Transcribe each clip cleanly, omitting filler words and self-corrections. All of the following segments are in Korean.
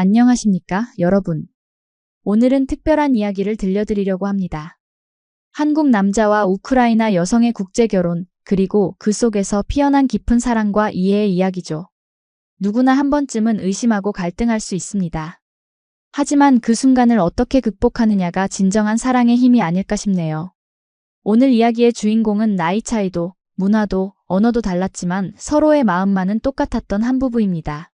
안녕하십니까, 여러분. 오늘은 특별한 이야기를 들려드리려고 합니다. 한국 남자와 우크라이나 여성의 국제 결혼, 그리고 그 속에서 피어난 깊은 사랑과 이해의 이야기죠. 누구나 한 번쯤은 의심하고 갈등할 수 있습니다. 하지만 그 순간을 어떻게 극복하느냐가 진정한 사랑의 힘이 아닐까 싶네요. 오늘 이야기의 주인공은 나이 차이도, 문화도, 언어도 달랐지만 서로의 마음만은 똑같았던 한 부부입니다.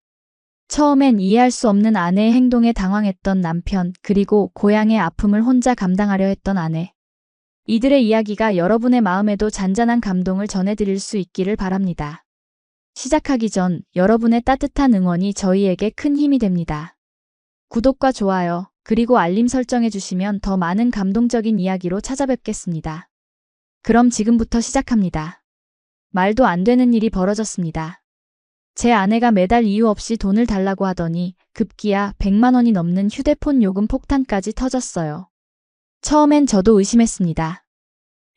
처음엔 이해할 수 없는 아내의 행동에 당황했던 남편, 그리고 고향의 아픔을 혼자 감당하려 했던 아내. 이들의 이야기가 여러분의 마음에도 잔잔한 감동을 전해드릴 수 있기를 바랍니다. 시작하기 전 여러분의 따뜻한 응원이 저희에게 큰 힘이 됩니다. 구독과 좋아요, 그리고 알림 설정해 주시면 더 많은 감동적인 이야기로 찾아뵙겠습니다. 그럼 지금부터 시작합니다. 말도 안 되는 일이 벌어졌습니다. 제 아내가 매달 이유 없이 돈을 달라고 하더니 급기야 100만 원이 넘는 휴대폰 요금 폭탄까지 터졌어요. 처음엔 저도 의심했습니다.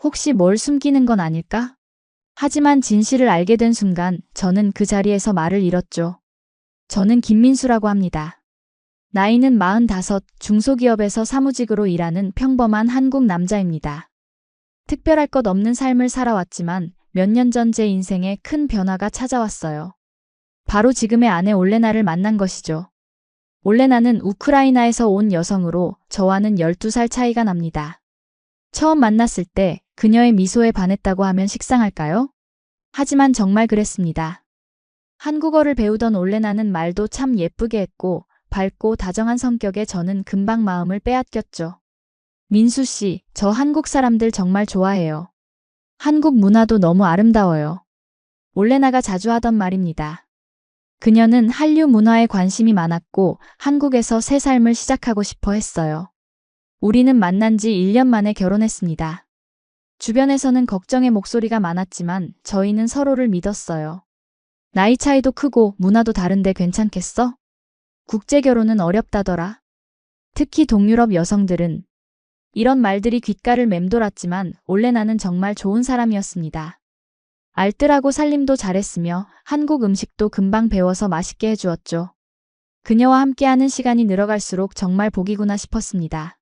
혹시 뭘 숨기는 건 아닐까? 하지만 진실을 알게 된 순간 저는 그 자리에서 말을 잃었죠. 저는 김민수라고 합니다. 나이는 45, 중소기업에서 사무직으로 일하는 평범한 한국 남자입니다. 특별할 것 없는 삶을 살아왔지만 몇 년 전 제 인생에 큰 변화가 찾아왔어요. 바로 지금의 아내 올레나를 만난 것이죠. 올레나는 우크라이나에서 온 여성으로 저와는 12살 차이가 납니다. 처음 만났을 때 그녀의 미소에 반했다고 하면 식상할까요? 하지만 정말 그랬습니다. 한국어를 배우던 올레나는 말도 참 예쁘게 했고 밝고 다정한 성격에 저는 금방 마음을 빼앗겼죠. 민수 씨, 저 한국 사람들 정말 좋아해요. 한국 문화도 너무 아름다워요. 올레나가 자주 하던 말입니다. 그녀는 한류 문화에 관심이 많았고 한국에서 새 삶을 시작하고 싶어 했어요. 우리는 만난 지 1년 만에 결혼했습니다. 주변에서는 걱정의 목소리가 많았지만 저희는 서로를 믿었어요. 나이 차이도 크고 문화도 다른데 괜찮겠어? 국제 결혼은 어렵다더라. 특히 동유럽 여성들은. 이런 말들이 귓가를 맴돌았지만 올레나는 정말 좋은 사람이었습니다. 알뜰하고 살림도 잘했으며 한국 음식도 금방 배워서 맛있게 해주었죠. 그녀와 함께하는 시간이 늘어갈수록 정말 복이구나 싶었습니다.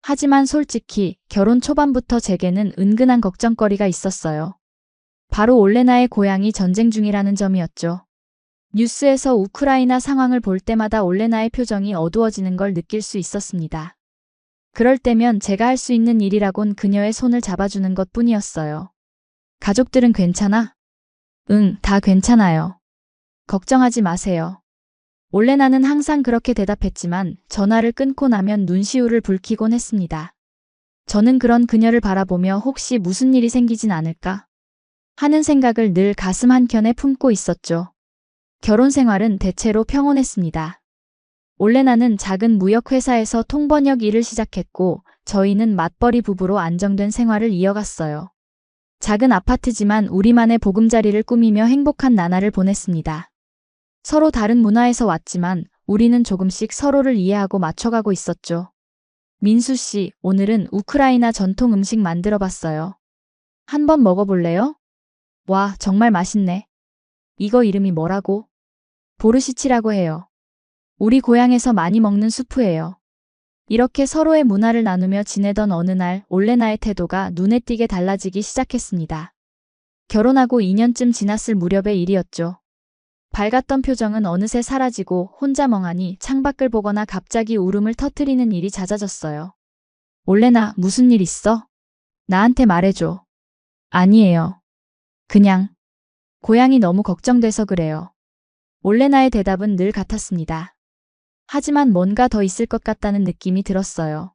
하지만 솔직히 결혼 초반부터 제게는 은근한 걱정거리가 있었어요. 바로 올레나의 고향이 전쟁 중이라는 점이었죠. 뉴스에서 우크라이나 상황을 볼 때마다 올레나의 표정이 어두워지는 걸 느낄 수 있었습니다. 그럴 때면 제가 할 수 있는 일이라곤 그녀의 손을 잡아주는 것뿐이었어요. 가족들은 괜찮아? 응, 다 괜찮아요. 걱정하지 마세요. 올레나는 항상 그렇게 대답했지만 전화를 끊고 나면 눈시울을 붉히곤 했습니다. 저는 그런 그녀를 바라보며 혹시 무슨 일이 생기진 않을까 하는 생각을 늘 가슴 한켠에 품고 있었죠. 결혼 생활은 대체로 평온했습니다. 올레나는 작은 무역회사에서 통번역 일을 시작했고 저희는 맞벌이 부부로 안정된 생활을 이어갔어요. 작은 아파트지만 우리만의 보금자리를 꾸미며 행복한 나날을 보냈습니다. 서로 다른 문화에서 왔지만 우리는 조금씩 서로를 이해하고 맞춰가고 있었죠. 민수 씨, 오늘은 우크라이나 전통 음식 만들어 봤어요. 한번 먹어볼래요? 와, 정말 맛있네. 이거 이름이 뭐라고? 보르시치라고 해요. 우리 고향에서 많이 먹는 수프예요. 이렇게 서로의 문화를 나누며 지내던 어느 날 올레나의 태도가 눈에 띄게 달라지기 시작했습니다. 결혼하고 2년쯤 지났을 무렵의 일이었죠. 밝았던 표정은 어느새 사라지고 혼자 멍하니 창밖을 보거나 갑자기 울음을 터뜨리는 일이 잦아졌어요. 올레나, 무슨 일 있어? 나한테 말해줘. 아니에요. 그냥 고향이 너무 걱정돼서 그래요. 올레나의 대답은 늘 같았습니다. 하지만 뭔가 더 있을 것 같다는 느낌이 들었어요.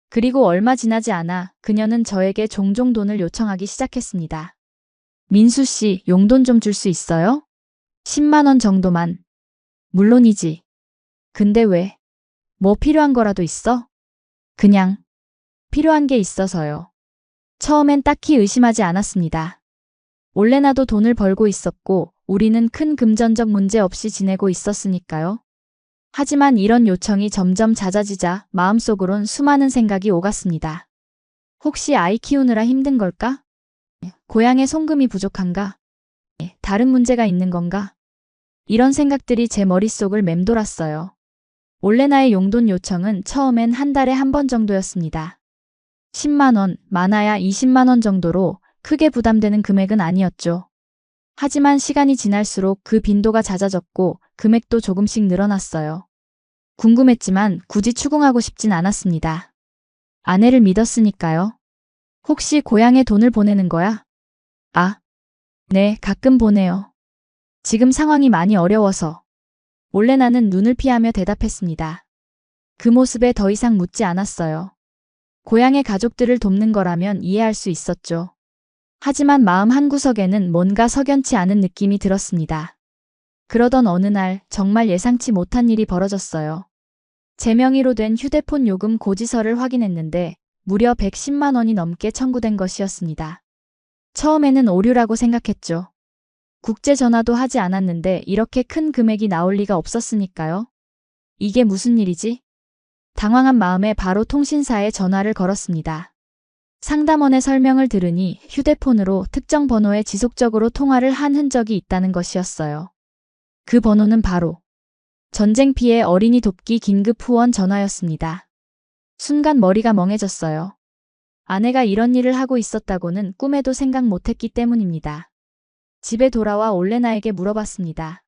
그리고 얼마 지나지 않아 그녀는 저에게 종종 돈을 요청하기 시작했습니다. 민수 씨, 용돈 좀 줄 수 있어요? 10만 원 정도만. 물론이지. 근데 왜? 뭐 필요한 거라도 있어? 그냥 필요한 게 있어서요. 처음엔 딱히 의심하지 않았습니다. 올레나도 돈을 벌고 있었고 우리는 큰 금전적 문제 없이 지내고 있었으니까요. 하지만 이런 요청이 점점 잦아지자 마음속으론 수많은 생각이 오갔습니다. 혹시 아이 키우느라 힘든 걸까? 고향에 송금이 부족한가? 다른 문제가 있는 건가? 이런 생각들이 제 머릿속을 맴돌았어요. 올레나의 용돈 요청은 처음엔 한 달에 한 번 정도였습니다. 10만 원, 많아야 20만 원 정도로 크게 부담되는 금액은 아니었죠. 하지만 시간이 지날수록 그 빈도가 잦아졌고 금액도 조금씩 늘어났어요. 궁금했지만 굳이 추궁하고 싶진 않았습니다. 아내를 믿었으니까요. 혹시 고향에 돈을 보내는 거야? 아, 네, 가끔 보내요. 지금 상황이 많이 어려워서. 올레나는 눈을 피하며 대답했습니다. 그 모습에 더 이상 묻지 않았어요. 고향의 가족들을 돕는 거라면 이해할 수 있었죠. 하지만 마음 한구석에는 뭔가 석연치 않은 느낌이 들었습니다. 그러던 어느 날 정말 예상치 못한 일이 벌어졌어요. 제 명의로 된 휴대폰 요금 고지서를 확인했는데 무려 110만 원이 넘게 청구된 것이었습니다. 처음에는 오류라고 생각했죠. 국제 전화도 하지 않았는데 이렇게 큰 금액이 나올 리가 없었으니까요. 이게 무슨 일이지? 당황한 마음에 바로 통신사에 전화를 걸었습니다. 상담원의 설명을 들으니 휴대폰으로 특정 번호에 지속적으로 통화를 한 흔적이 있다는 것이었어요. 그 번호는 바로 전쟁 피해 어린이 돕기 긴급 후원 전화였습니다. 순간 머리가 멍해졌어요. 아내가 이런 일을 하고 있었다고는 꿈에도 생각 못했기 때문입니다. 집에 돌아와 올레나에게 물어봤습니다.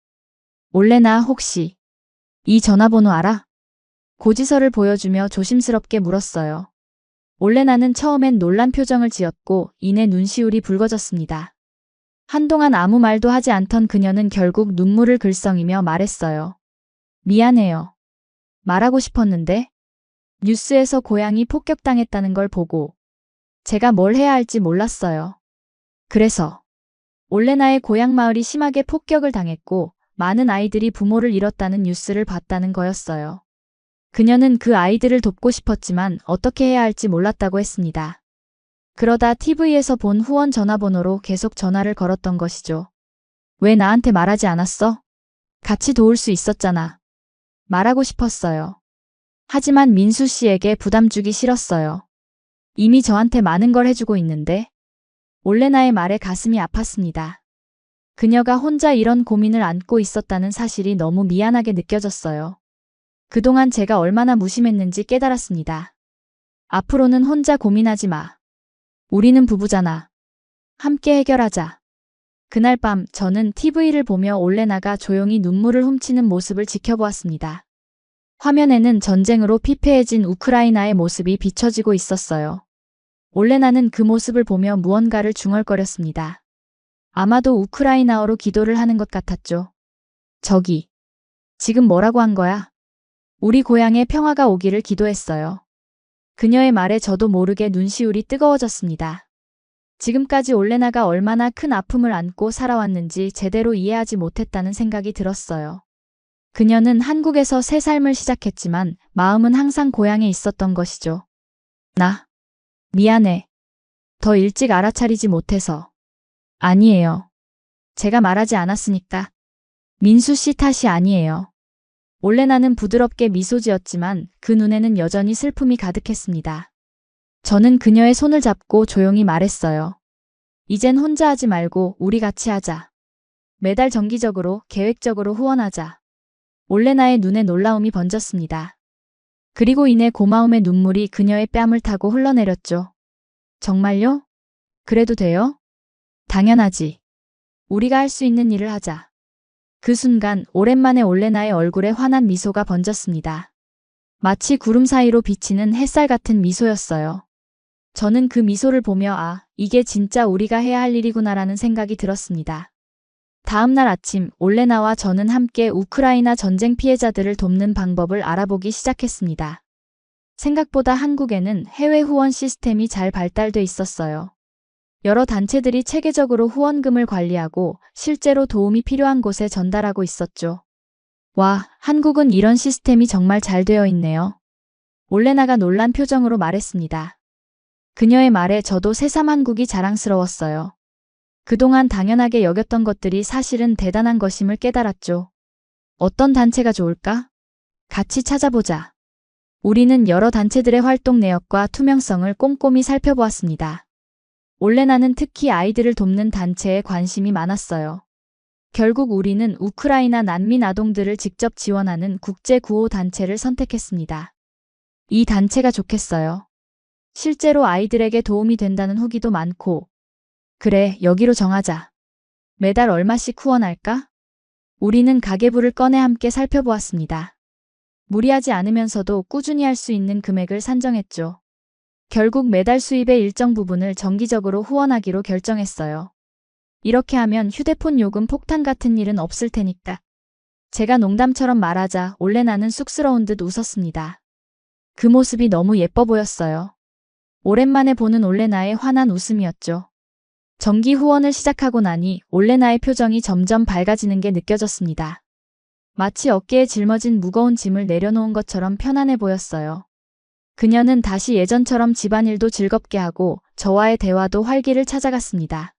올레나 혹시 이 전화번호 알아? 고지서를 보여주며 조심스럽게 물었어요. 올레나는 처음엔 놀란 표정을 지었고 이내 눈시울이 붉어졌습니다. 한동안 아무 말도 하지 않던 그녀는 결국 눈물을 글썽이며 말했어요. 미안해요. 말하고 싶었는데 뉴스에서 고양이 폭격당했다는 걸 보고 제가 뭘 해야 할지 몰랐어요. 그래서 올레나의 고향 마을이 심하게 폭격을 당했고 많은 아이들이 부모를 잃었다는 뉴스를 봤다는 거였어요. 그녀는 그 아이들을 돕고 싶었지만 어떻게 해야 할지 몰랐다고 했습니다. 그러다 TV에서 본 후원 전화번호로 계속 전화를 걸었던 것이죠. 왜 나한테 말하지 않았어? 같이 도울 수 있었잖아. 말하고 싶었어요. 하지만 민수 씨에게 부담 주기 싫었어요. 이미 저한테 많은 걸 해주고 있는데. 올레나의 말에 가슴이 아팠습니다. 그녀가 혼자 이런 고민을 안고 있었다는 사실이 너무 미안하게 느껴졌어요. 그동안 제가 얼마나 무심했는지 깨달았습니다. 앞으로는 혼자 고민하지 마. 우리는 부부잖아. 함께 해결하자. 그날 밤 저는 TV를 보며 올레나가 조용히 눈물을 훔치는 모습을 지켜보았습니다. 화면에는 전쟁으로 피폐해진 우크라이나의 모습이 비춰지고 있었어요. 올레나는 그 모습을 보며 무언가를 중얼거렸습니다. 아마도 우크라이나어로 기도를 하는 것 같았죠. 저기, 지금 뭐라고 한 거야? 우리 고향에 평화가 오기를 기도했어요. 그녀의 말에 저도 모르게 눈시울이 뜨거워졌습니다. 지금까지 올레나가 얼마나 큰 아픔을 안고 살아왔는지 제대로 이해하지 못했다는 생각이 들었어요. 그녀는 한국에서 새 삶을 시작했지만 마음은 항상 고향에 있었던 것이죠. 미안해. 더 일찍 알아차리지 못해서. 아니에요. 제가 말하지 않았으니까. 민수 씨 탓이 아니에요. 올레나는 부드럽게 미소 지었지만 그 눈에는 여전히 슬픔이 가득했습니다. 저는 그녀의 손을 잡고 조용히 말했어요. 이젠 혼자 하지 말고 우리 같이 하자. 매달 정기적으로 계획적으로 후원하자. 올레나의 눈에 놀라움이 번졌습니다. 그리고 이내 고마움의 눈물이 그녀의 뺨을 타고 흘러내렸죠. 정말요? 그래도 돼요? 당연하지. 우리가 할 수 있는 일을 하자. 그 순간 오랜만에 올레나의 얼굴에 환한 미소가 번졌습니다. 마치 구름 사이로 비치는 햇살 같은 미소였어요. 저는 그 미소를 보며 이게 진짜 우리가 해야 할 일이구나라는 생각이 들었습니다. 다음 날 아침 올레나와 저는 함께 우크라이나 전쟁 피해자들을 돕는 방법을 알아보기 시작했습니다. 생각보다 한국에는 해외 후원 시스템이 잘 발달돼 있었어요. 여러 단체들이 체계적으로 후원금을 관리하고 실제로 도움이 필요한 곳에 전달하고 있었죠. 와, 한국은 이런 시스템이 정말 잘 되어 있네요. 올레나가 놀란 표정으로 말했습니다. 그녀의 말에 저도 새삼 한국이 자랑스러웠어요. 그동안 당연하게 여겼던 것들이 사실은 대단한 것임을 깨달았죠. 어떤 단체가 좋을까? 같이 찾아보자. 우리는 여러 단체들의 활동 내역과 투명성을 꼼꼼히 살펴보았습니다. 올레나는 특히 아이들을 돕는 단체에 관심이 많았어요. 결국 우리는 우크라이나 난민 아동들을 직접 지원하는 국제구호단체를 선택했습니다. 이 단체가 좋겠어요. 실제로 아이들에게 도움이 된다는 후기도 많고. 그래, 여기로 정하자. 매달 얼마씩 후원할까? 우리는 가계부를 꺼내 함께 살펴보았습니다. 무리하지 않으면서도 꾸준히 할 수 있는 금액을 산정했죠. 결국 매달 수입의 일정 부분을 정기적으로 후원하기로 결정했어요. 이렇게 하면 휴대폰 요금 폭탄 같은 일은 없을 테니까. 제가 농담처럼 말하자 올레나는 쑥스러운 듯 웃었습니다. 그 모습이 너무 예뻐 보였어요. 오랜만에 보는 올레나의 환한 웃음이었죠. 정기 후원을 시작하고 나니 올레나의 표정이 점점 밝아지는 게 느껴졌습니다. 마치 어깨에 짊어진 무거운 짐을 내려놓은 것처럼 편안해 보였어요. 그녀는 다시 예전처럼 집안일도 즐겁게 하고 저와의 대화도 활기를 찾아갔습니다.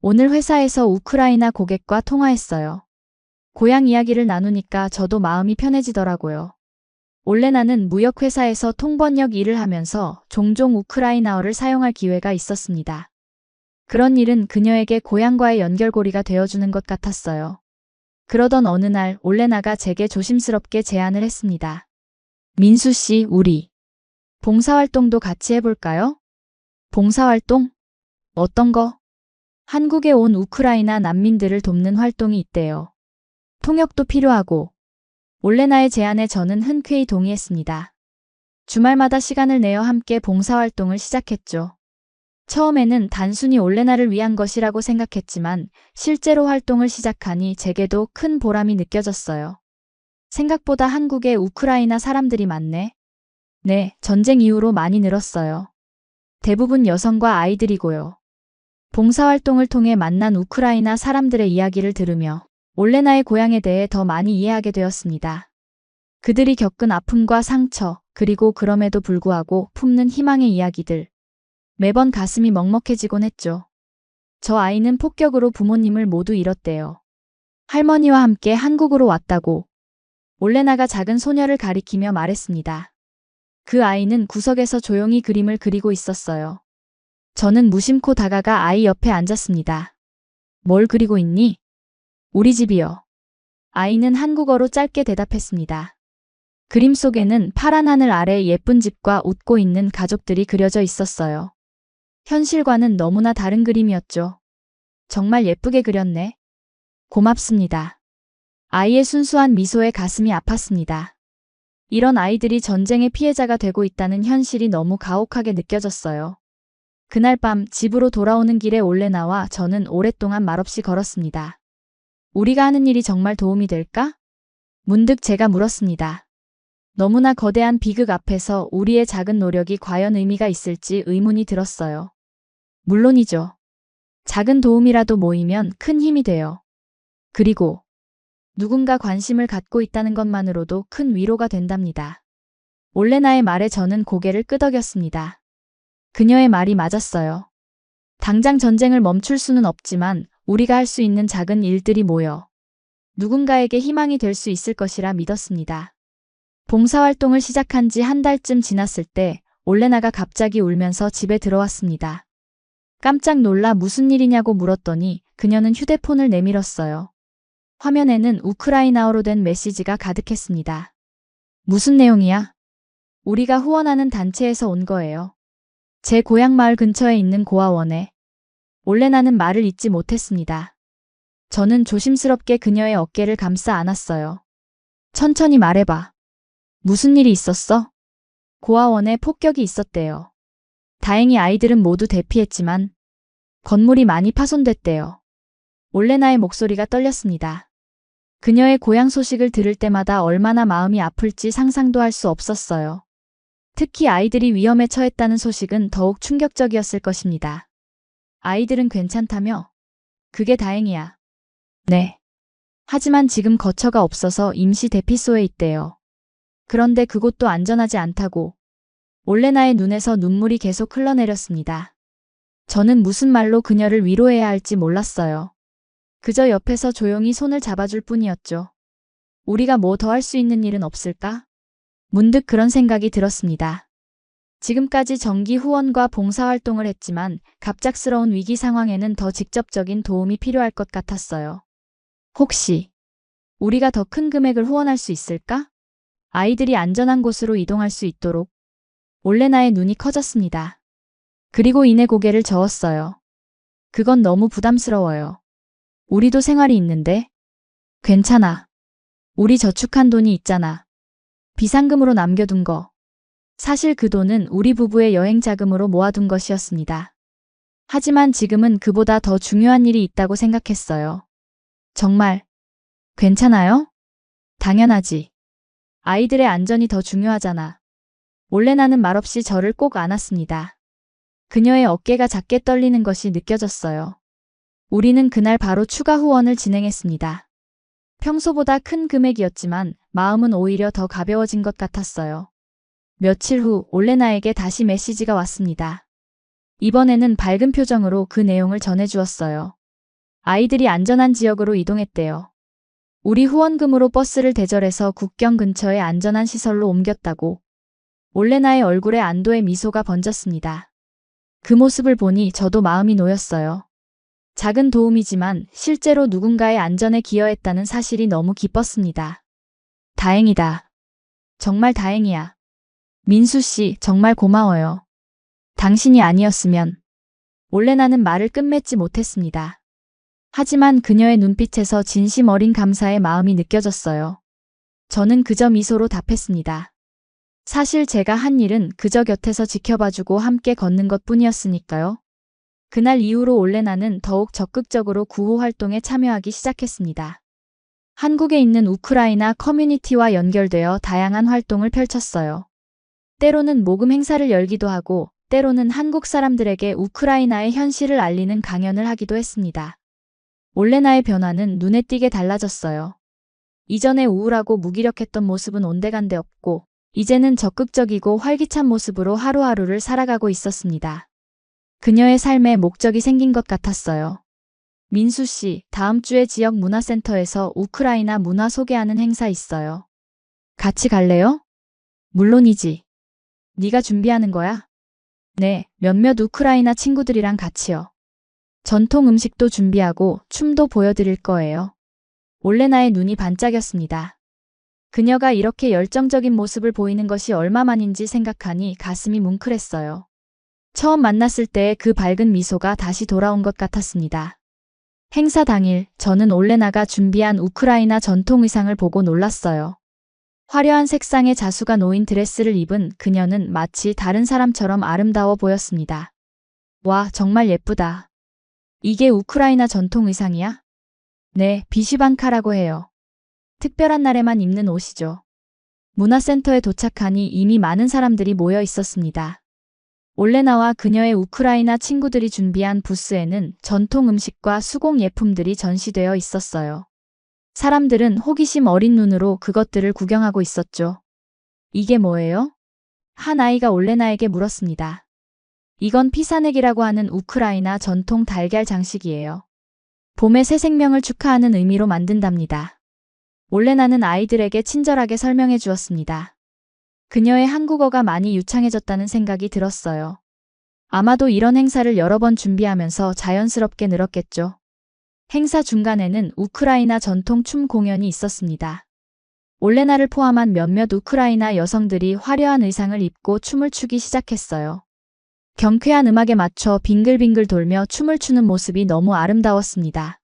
오늘 회사에서 우크라이나 고객과 통화했어요. 고향 이야기를 나누니까 저도 마음이 편해지더라고요. 올레나는 무역회사에서 통번역 일을 하면서 종종 우크라이나어를 사용할 기회가 있었습니다. 그런 일은 그녀에게 고향과의 연결고리가 되어주는 것 같았어요. 그러던 어느 날 올레나가 제게 조심스럽게 제안을 했습니다. 민수 씨, 우리 봉사활동도 같이 해볼까요? 봉사활동? 어떤 거? 한국에 온 우크라이나 난민들을 돕는 활동이 있대요. 통역도 필요하고. 올레나의 제안에 저는 흔쾌히 동의했습니다. 주말마다 시간을 내어 함께 봉사활동을 시작했죠. 처음에는 단순히 올레나를 위한 것이라고 생각했지만 실제로 활동을 시작하니 제게도 큰 보람이 느껴졌어요. 생각보다 한국에 우크라이나 사람들이 많네. 네, 전쟁 이후로 많이 늘었어요. 대부분 여성과 아이들이고요. 봉사활동을 통해 만난 우크라이나 사람들의 이야기를 들으며 올레나의 고향에 대해 더 많이 이해하게 되었습니다. 그들이 겪은 아픔과 상처, 그리고 그럼에도 불구하고 품는 희망의 이야기들. 매번 가슴이 먹먹해지곤 했죠. 저 아이는 폭격으로 부모님을 모두 잃었대요. 할머니와 함께 한국으로 왔다고. 올레나가 작은 소녀를 가리키며 말했습니다. 그 아이는 구석에서 조용히 그림을 그리고 있었어요. 저는 무심코 다가가 아이 옆에 앉았습니다. 뭘 그리고 있니? 우리 집이요. 아이는 한국어로 짧게 대답했습니다. 그림 속에는 파란 하늘 아래 예쁜 집과 웃고 있는 가족들이 그려져 있었어요. 현실과는 너무나 다른 그림이었죠. 정말 예쁘게 그렸네. 고맙습니다. 아이의 순수한 미소에 가슴이 아팠습니다. 이런 아이들이 전쟁의 피해자가 되고 있다는 현실이 너무 가혹하게 느껴졌어요. 그날 밤 집으로 돌아오는 길에 올레나와 저는 오랫동안 말없이 걸었습니다. 우리가 하는 일이 정말 도움이 될까? 문득 제가 물었습니다. 너무나 거대한 비극 앞에서 우리의 작은 노력이 과연 의미가 있을지 의문이 들었어요. 물론이죠. 작은 도움이라도 모이면 큰 힘이 돼요. 그리고 누군가 관심을 갖고 있다는 것만으로도 큰 위로가 된답니다. 올레나의 말에 저는 고개를 끄덕였습니다. 그녀의 말이 맞았어요. 당장 전쟁을 멈출 수는 없지만 우리가 할 수 있는 작은 일들이 모여 누군가에게 희망이 될 수 있을 것이라 믿었습니다. 봉사활동을 시작한 지 한 달쯤 지났을 때 올레나가 갑자기 울면서 집에 들어왔습니다. 깜짝 놀라 무슨 일이냐고 물었더니 그녀는 휴대폰을 내밀었어요. 화면에는 우크라이나어로 된 메시지가 가득했습니다. 무슨 내용이야? 우리가 후원하는 단체에서 온 거예요. 제 고향 마을 근처에 있는 고아원에. 올레나는 말을 잇지 못했습니다. 저는 조심스럽게 그녀의 어깨를 감싸 안았어요. 천천히 말해봐. 무슨 일이 있었어? 고아원에 폭격이 있었대요. 다행히 아이들은 모두 대피했지만 건물이 많이 파손됐대요. 올레나의 목소리가 떨렸습니다. 그녀의 고향 소식을 들을 때마다 얼마나 마음이 아플지 상상도 할 수 없었어요. 특히 아이들이 위험에 처했다는 소식은 더욱 충격적이었을 것입니다. 아이들은 괜찮다며? 그게 다행이야. 네. 하지만 지금 거처가 없어서 임시 대피소에 있대요. 그런데 그곳도 안전하지 않다고. 올레나의 눈에서 눈물이 계속 흘러내렸습니다. 저는 무슨 말로 그녀를 위로해야 할지 몰랐어요. 그저 옆에서 조용히 손을 잡아줄 뿐이었죠. 우리가 뭐 더 할 수 있는 일은 없을까? 문득 그런 생각이 들었습니다. 지금까지 정기 후원과 봉사활동을 했지만 갑작스러운 위기 상황에는 더 직접적인 도움이 필요할 것 같았어요. 혹시 우리가 더 큰 금액을 후원할 수 있을까? 아이들이 안전한 곳으로 이동할 수 있도록. 올레나의 눈이 커졌습니다. 그리고 이내 고개를 저었어요. 그건 너무 부담스러워요. 우리도 생활이 있는데. 괜찮아. 우리 저축한 돈이 있잖아. 비상금으로 남겨둔 거. 사실 그 돈은 우리 부부의 여행 자금으로 모아둔 것이었습니다. 하지만 지금은 그보다 더 중요한 일이 있다고 생각했어요. 정말 괜찮아요? 당연하지. 아이들의 안전이 더 중요하잖아. 올레나는 말없이 저를 꼭 안았습니다. 그녀의 어깨가 작게 떨리는 것이 느껴졌어요. 우리는 그날 바로 추가 후원을 진행했습니다. 평소보다 큰 금액이었지만 마음은 오히려 더 가벼워진 것 같았어요. 며칠 후 올레나에게 다시 메시지가 왔습니다. 이번에는 밝은 표정으로 그 내용을 전해주었어요. 아이들이 안전한 지역으로 이동했대요. 우리 후원금으로 버스를 대절해서 국경 근처의 안전한 시설로 옮겼다고. 올레나의 얼굴에 안도의 미소가 번졌습니다. 그 모습을 보니 저도 마음이 놓였어요. 작은 도움이지만 실제로 누군가의 안전에 기여했다는 사실이 너무 기뻤습니다. 다행이다. 정말 다행이야. 민수 씨, 정말 고마워요. 당신이 아니었으면. 올레나는 말을 끝맺지 못했습니다. 하지만 그녀의 눈빛에서 진심 어린 감사의 마음이 느껴졌어요. 저는 그저 미소로 답했습니다. 사실 제가 한 일은 그저 곁에서 지켜봐주고 함께 걷는 것뿐이었으니까요. 그날 이후로 올레나는 더욱 적극적으로 구호 활동에 참여하기 시작했습니다. 한국에 있는 우크라이나 커뮤니티와 연결되어 다양한 활동을 펼쳤어요. 때로는 모금 행사를 열기도 하고 때로는 한국 사람들에게 우크라이나의 현실을 알리는 강연을 하기도 했습니다. 올레나의 변화는 눈에 띄게 달라졌어요. 이전에 우울하고 무기력했던 모습은 온데간데 없고 이제는 적극적이고 활기찬 모습으로 하루하루를 살아가고 있었습니다. 그녀의 삶에 목적이 생긴 것 같았어요. 민수 씨, 다음 주에 지역 문화센터에서 우크라이나 문화 소개하는 행사 있어요. 같이 갈래요? 물론이지. 네가 준비하는 거야? 네, 몇몇 우크라이나 친구들이랑 같이요. 전통 음식도 준비하고 춤도 보여드릴 거예요. 올레나의 눈이 반짝였습니다. 그녀가 이렇게 열정적인 모습을 보이는 것이 얼마만인지 생각하니 가슴이 뭉클했어요. 처음 만났을 때의 그 밝은 미소가 다시 돌아온 것 같았습니다. 행사 당일 저는 올레나가 준비한 우크라이나 전통 의상을 보고 놀랐어요. 화려한 색상의 자수가 놓인 드레스를 입은 그녀는 마치 다른 사람처럼 아름다워 보였습니다. 와, 정말 예쁘다. 이게 우크라이나 전통 의상이야? 네, 비슈반카라고 해요. 특별한 날에만 입는 옷이죠. 문화센터에 도착하니 이미 많은 사람들이 모여 있었습니다. 올레나와 그녀의 우크라이나 친구들이 준비한 부스에는 전통 음식과 수공 예품들이 전시되어 있었어요. 사람들은 호기심 어린 눈으로 그것들을 구경하고 있었죠. 이게 뭐예요? 한 아이가 올레나에게 물었습니다. 이건 피사넥이라고 하는 우크라이나 전통 달걀 장식이에요. 봄의 새 생명을 축하하는 의미로 만든답니다. 올레나는 아이들에게 친절하게 설명해 주었습니다. 그녀의 한국어가 많이 유창해졌다는 생각이 들었어요. 아마도 이런 행사를 여러 번 준비하면서 자연스럽게 늘었겠죠. 행사 중간에는 우크라이나 전통 춤 공연이 있었습니다. 올레나를 포함한 몇몇 우크라이나 여성들이 화려한 의상을 입고 춤을 추기 시작했어요. 경쾌한 음악에 맞춰 빙글빙글 돌며 춤을 추는 모습이 너무 아름다웠습니다.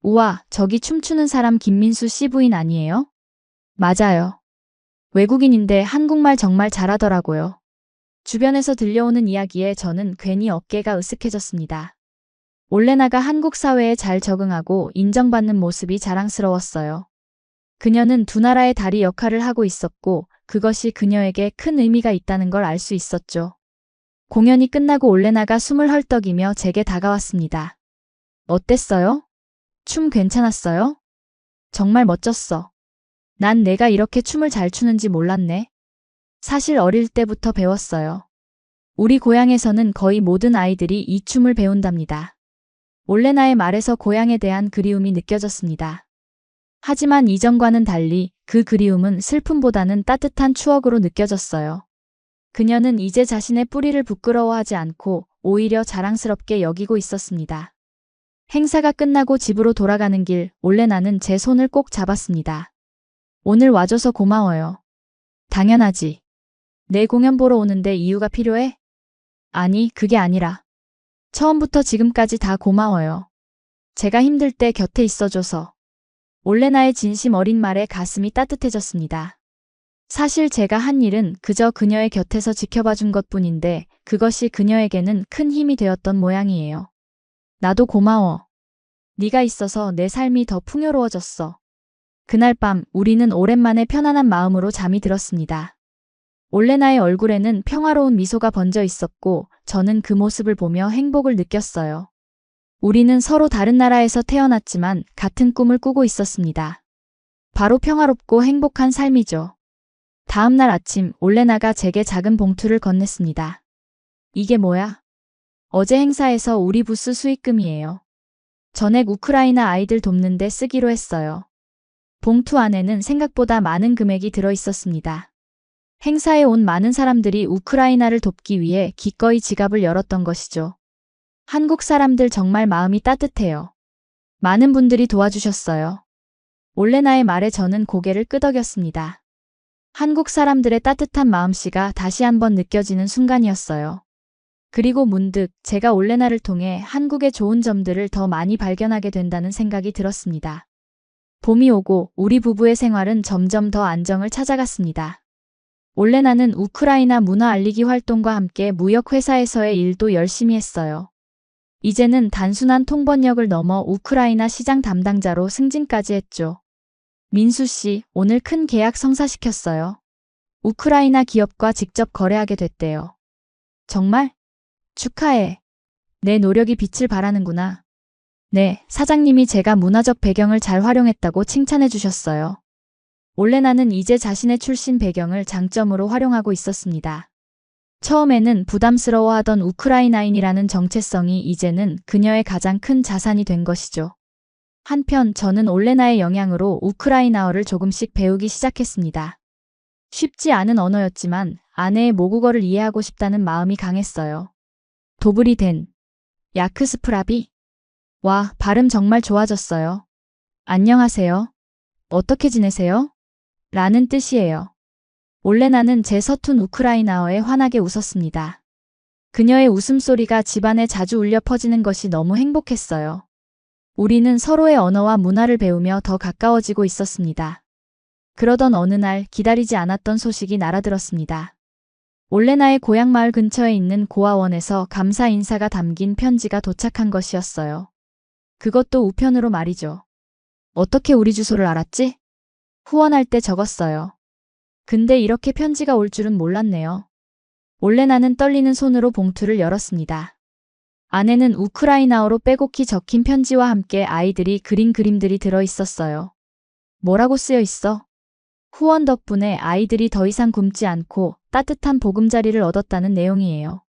우와, 저기 춤추는 사람 김민수 씨 부인 아니에요? 맞아요. 외국인인데 한국말 정말 잘하더라고요. 주변에서 들려오는 이야기에 저는 괜히 어깨가 으쓱해졌습니다. 올레나가 한국 사회에 잘 적응하고 인정받는 모습이 자랑스러웠어요. 그녀는 두 나라의 다리 역할을 하고 있었고 그것이 그녀에게 큰 의미가 있다는 걸 알 수 있었죠. 공연이 끝나고 올레나가 숨을 헐떡이며 제게 다가왔습니다. 어땠어요? 춤 괜찮았어요? 정말 멋졌어. 난 내가 이렇게 춤을 잘 추는지 몰랐네. 사실 어릴 때부터 배웠어요. 우리 고향에서는 거의 모든 아이들이 이 춤을 배운답니다. 올레나의 말에서 고향에 대한 그리움이 느껴졌습니다. 하지만 이전과는 달리 그 그리움은 슬픔보다는 따뜻한 추억으로 느껴졌어요. 그녀는 이제 자신의 뿌리를 부끄러워하지 않고 오히려 자랑스럽게 여기고 있었습니다. 행사가 끝나고 집으로 돌아가는 길, 올레나는 제 손을 꼭 잡았습니다. 오늘 와줘서 고마워요. 당연하지. 내 공연 보러 오는데 이유가 필요해? 아니, 그게 아니라. 처음부터 지금까지 다 고마워요. 제가 힘들 때 곁에 있어줘서. 올레나의 진심 어린 말에 가슴이 따뜻해졌습니다. 사실 제가 한 일은 그저 그녀의 곁에서 지켜봐준 것뿐인데 그것이 그녀에게는 큰 힘이 되었던 모양이에요. 나도 고마워. 네가 있어서 내 삶이 더 풍요로워졌어. 그날 밤 우리는 오랜만에 편안한 마음으로 잠이 들었습니다. 올레나의 얼굴에는 평화로운 미소가 번져 있었고 저는 그 모습을 보며 행복을 느꼈어요. 우리는 서로 다른 나라에서 태어났지만 같은 꿈을 꾸고 있었습니다. 바로 평화롭고 행복한 삶이죠. 다음 날 아침 올레나가 제게 작은 봉투를 건넸습니다. 이게 뭐야? 어제 행사에서 우리 부스 수익금이에요. 전액 우크라이나 아이들 돕는데 쓰기로 했어요. 봉투 안에는 생각보다 많은 금액이 들어 있었습니다. 행사에 온 많은 사람들이 우크라이나를 돕기 위해 기꺼이 지갑을 열었던 것이죠. 한국 사람들 정말 마음이 따뜻해요. 많은 분들이 도와주셨어요. 올레나의 말에 저는 고개를 끄덕였습니다. 한국 사람들의 따뜻한 마음씨가 다시 한번 느껴지는 순간이었어요. 그리고 문득 제가 올레나를 통해 한국의 좋은 점들을 더 많이 발견하게 된다는 생각이 들었습니다. 봄이 오고 우리 부부의 생활은 점점 더 안정을 찾아갔습니다. 올레나는 우크라이나 문화 알리기 활동과 함께 무역회사에서의 일도 열심히 했어요. 이제는 단순한 통번역을 넘어 우크라이나 시장 담당자로 승진까지 했죠. 민수 씨, 오늘 큰 계약 성사시켰어요. 우크라이나 기업과 직접 거래하게 됐대요. 정말? 축하해. 내 노력이 빛을 발하는구나. 네, 사장님이 제가 문화적 배경을 잘 활용했다고 칭찬해 주셨어요. 올레나는 이제 자신의 출신 배경을 장점으로 활용하고 있었습니다. 처음에는 부담스러워하던 우크라이나인이라는 정체성이 이제는 그녀의 가장 큰 자산이 된 것이죠. 한편 저는 올레나의 영향으로 우크라이나어를 조금씩 배우기 시작했습니다. 쉽지 않은 언어였지만 아내의 모국어를 이해하고 싶다는 마음이 강했어요. 도브리 된, 야크스프라비? 와, 발음 정말 좋아졌어요. 안녕하세요. 어떻게 지내세요? 라는 뜻이에요. 올레나는 제 서툰 우크라이나어에 환하게 웃었습니다. 그녀의 웃음소리가 집안에 자주 울려 퍼지는 것이 너무 행복했어요. 우리는 서로의 언어와 문화를 배우며 더 가까워지고 있었습니다. 그러던 어느 날 기다리지 않았던 소식이 날아들었습니다. 올레나의 고향 마을 근처에 있는 고아원에서 감사 인사가 담긴 편지가 도착한 것이었어요. 그것도 우편으로 말이죠. 어떻게 우리 주소를 알았지? 후원할 때 적었어요. 근데 이렇게 편지가 올 줄은 몰랐네요. 올레나는 떨리는 손으로 봉투를 열었습니다. 안에는 우크라이나어로 빼곡히 적힌 편지와 함께 아이들이 그린 그림들이 들어 있었어요. 뭐라고 쓰여 있어? 후원 덕분에 아이들이 더 이상 굶지 않고 따뜻한 보금자리를 얻었다는 내용이에요.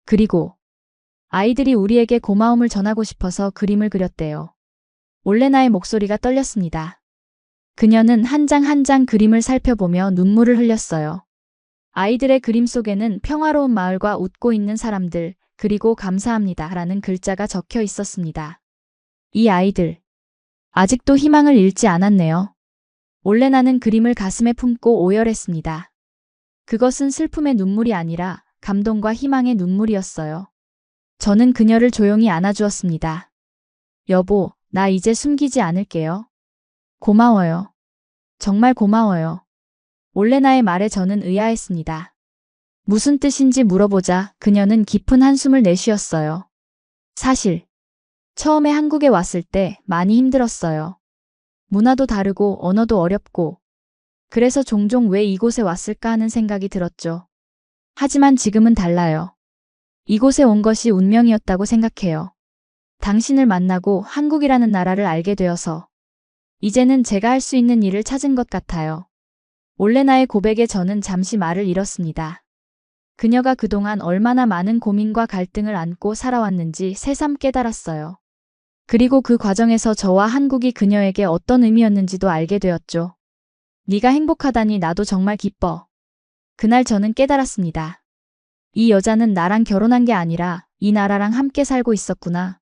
그리고 아이들이 우리에게 고마움을 전하고 싶어서 그림을 그렸대요. 올레나의 목소리가 떨렸습니다. 그녀는 한 장 한 장 그림을 살펴보며 눈물을 흘렸어요. 아이들의 그림 속에는 평화로운 마을과 웃고 있는 사람들, 그리고 감사합니다 라는 글자가 적혀 있었습니다. 이 아이들, 아직도 희망을 잃지 않았네요. 올레나는 그림을 가슴에 품고 오열했습니다. 그것은 슬픔의 눈물이 아니라 감동과 희망의 눈물이었어요. 저는 그녀를 조용히 안아주었습니다. 여보, 나 이제 숨기지 않을게요. 고마워요. 정말 고마워요. 올레나의 말에 저는 의아했습니다. 무슨 뜻인지 물어보자 그녀는 깊은 한숨을 내쉬었어요. 사실 처음에 한국에 왔을 때 많이 힘들었어요. 문화도 다르고 언어도 어렵고 그래서 종종 왜 이곳에 왔을까 하는 생각이 들었죠. 하지만 지금은 달라요. 이곳에 온 것이 운명이었다고 생각해요. 당신을 만나고 한국이라는 나라를 알게 되어서 이제는 제가 할 수 있는 일을 찾은 것 같아요. 올레나의 고백에 저는 잠시 말을 잃었습니다. 그녀가 그동안 얼마나 많은 고민과 갈등을 안고 살아왔는지 새삼 깨달았어요. 그리고 그 과정에서 저와 한국이 그녀에게 어떤 의미였는지도 알게 되었죠. 네가 행복하다니 나도 정말 기뻐. 그날 저는 깨달았습니다. 이 여자는 나랑 결혼한 게 아니라 이 나라랑 함께 살고 있었구나.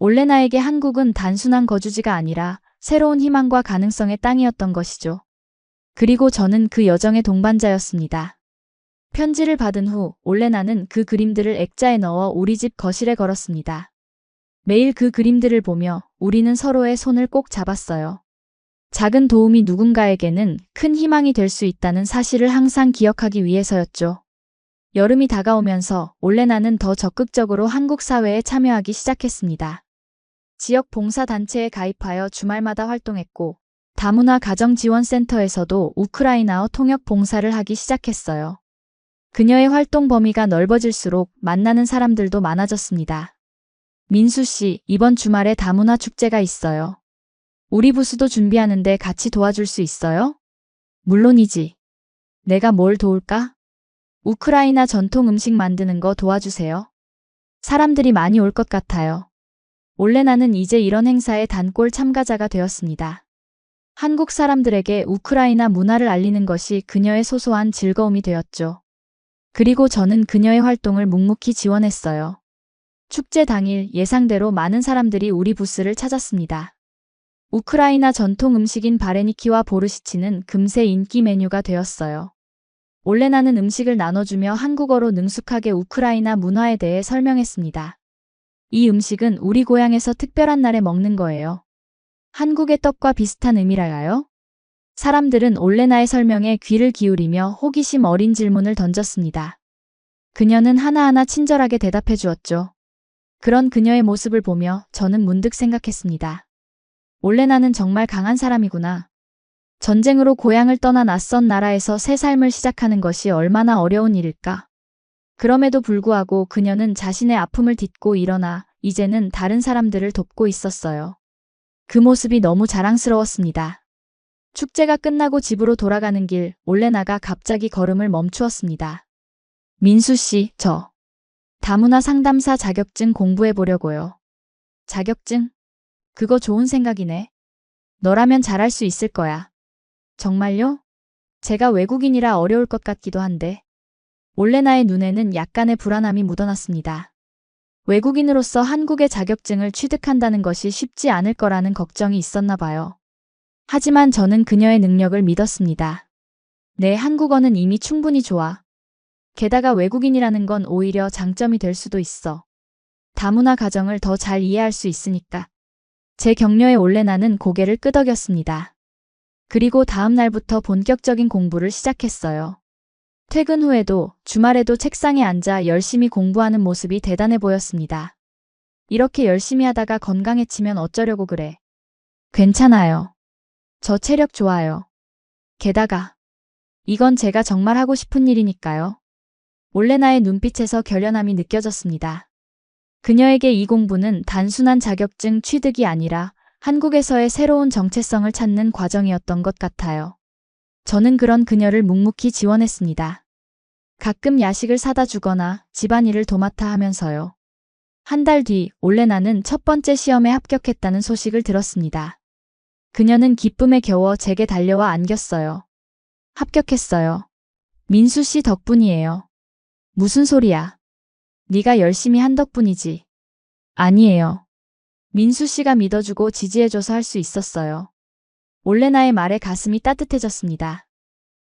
올레나에게 한국은 단순한 거주지가 아니라 새로운 희망과 가능성의 땅이었던 것이죠. 그리고 저는 그 여정의 동반자였습니다. 편지를 받은 후 올레나는 그 그림들을 액자에 넣어 우리 집 거실에 걸었습니다. 매일 그 그림들을 보며 우리는 서로의 손을 꼭 잡았어요. 작은 도움이 누군가에게는 큰 희망이 될 수 있다는 사실을 항상 기억하기 위해서였죠. 여름이 다가오면서 올레나는 더 적극적으로 한국 사회에 참여하기 시작했습니다. 지역 봉사단체에 가입하여 주말마다 활동했고 다문화 가정지원센터에서도 우크라이나어 통역 봉사를 하기 시작했어요. 그녀의 활동 범위가 넓어질수록 만나는 사람들도 많아졌습니다. 민수 씨, 이번 주말에 다문화 축제가 있어요. 우리 부스도 준비하는데 같이 도와줄 수 있어요? 물론이지. 내가 뭘 도울까? 우크라이나 전통 음식 만드는 거 도와주세요. 사람들이 많이 올 것 같아요. 올레나는 이제 이런 행사의 단골 참가자가 되었습니다. 한국 사람들에게 우크라이나 문화를 알리는 것이 그녀의 소소한 즐거움이 되었죠. 그리고 저는 그녀의 활동을 묵묵히 지원했어요. 축제 당일 예상대로 많은 사람들이 우리 부스를 찾았습니다. 우크라이나 전통 음식인 바레니키와 보르시치는 금세 인기 메뉴가 되었어요. 올레나는 음식을 나눠주며 한국어로 능숙하게 우크라이나 문화에 대해 설명했습니다. 이 음식은 우리 고향에서 특별한 날에 먹는 거예요. 한국의 떡과 비슷한 의미랄까요? 사람들은 올레나의 설명에 귀를 기울이며 호기심 어린 질문을 던졌습니다. 그녀는 하나하나 친절하게 대답해 주었죠. 그런 그녀의 모습을 보며 저는 문득 생각했습니다. 올레나는 정말 강한 사람이구나. 전쟁으로 고향을 떠나 낯선 나라에서 새 삶을 시작하는 것이 얼마나 어려운 일일까? 그럼에도 불구하고 그녀는 자신의 아픔을 딛고 일어나 이제는 다른 사람들을 돕고 있었어요. 그 모습이 너무 자랑스러웠습니다. 축제가 끝나고 집으로 돌아가는 길, 올레나가 갑자기 걸음을 멈추었습니다. 민수 씨, 저 다문화 상담사 자격증 공부해 보려고요. 자격증? 그거 좋은 생각이네. 너라면 잘할 수 있을 거야. 정말요? 제가 외국인이라 어려울 것 같기도 한데. 올레나의 눈에는 약간의 불안함이 묻어났습니다. 외국인으로서 한국의 자격증을 취득한다는 것이 쉽지 않을 거라는 걱정이 있었나 봐요. 하지만 저는 그녀의 능력을 믿었습니다. 내 한국어는 이미 충분히 좋아. 게다가 외국인이라는 건 오히려 장점이 될 수도 있어. 다문화 가정을 더 잘 이해할 수 있으니까. 제 격려에 올레나는 고개를 끄덕였습니다. 그리고 다음 날부터 본격적인 공부를 시작했어요. 퇴근 후에도 주말에도 책상에 앉아 열심히 공부하는 모습이 대단해 보였습니다. 이렇게 열심히 하다가 건강해지면 어쩌려고 그래. 괜찮아요. 저 체력 좋아요. 게다가 이건 제가 정말 하고 싶은 일이니까요. 올레나의 눈빛에서 결연함이 느껴졌습니다. 그녀에게 이 공부는 단순한 자격증 취득이 아니라 한국에서의 새로운 정체성을 찾는 과정이었던 것 같아요. 저는 그런 그녀를 묵묵히 지원했습니다. 가끔 야식을 사다 주거나 집안일을 도맡아 하면서요. 한 달 뒤 올레나는 첫 번째 시험에 합격했다는 소식을 들었습니다. 그녀는 기쁨에 겨워 제게 달려와 안겼어요. 합격했어요. 민수 씨 덕분이에요. 무슨 소리야. 네가 열심히 한 덕분이지. 아니에요. 민수 씨가 믿어주고 지지해줘서 할 수 있었어요. 올레나의 말에 가슴이 따뜻해졌습니다.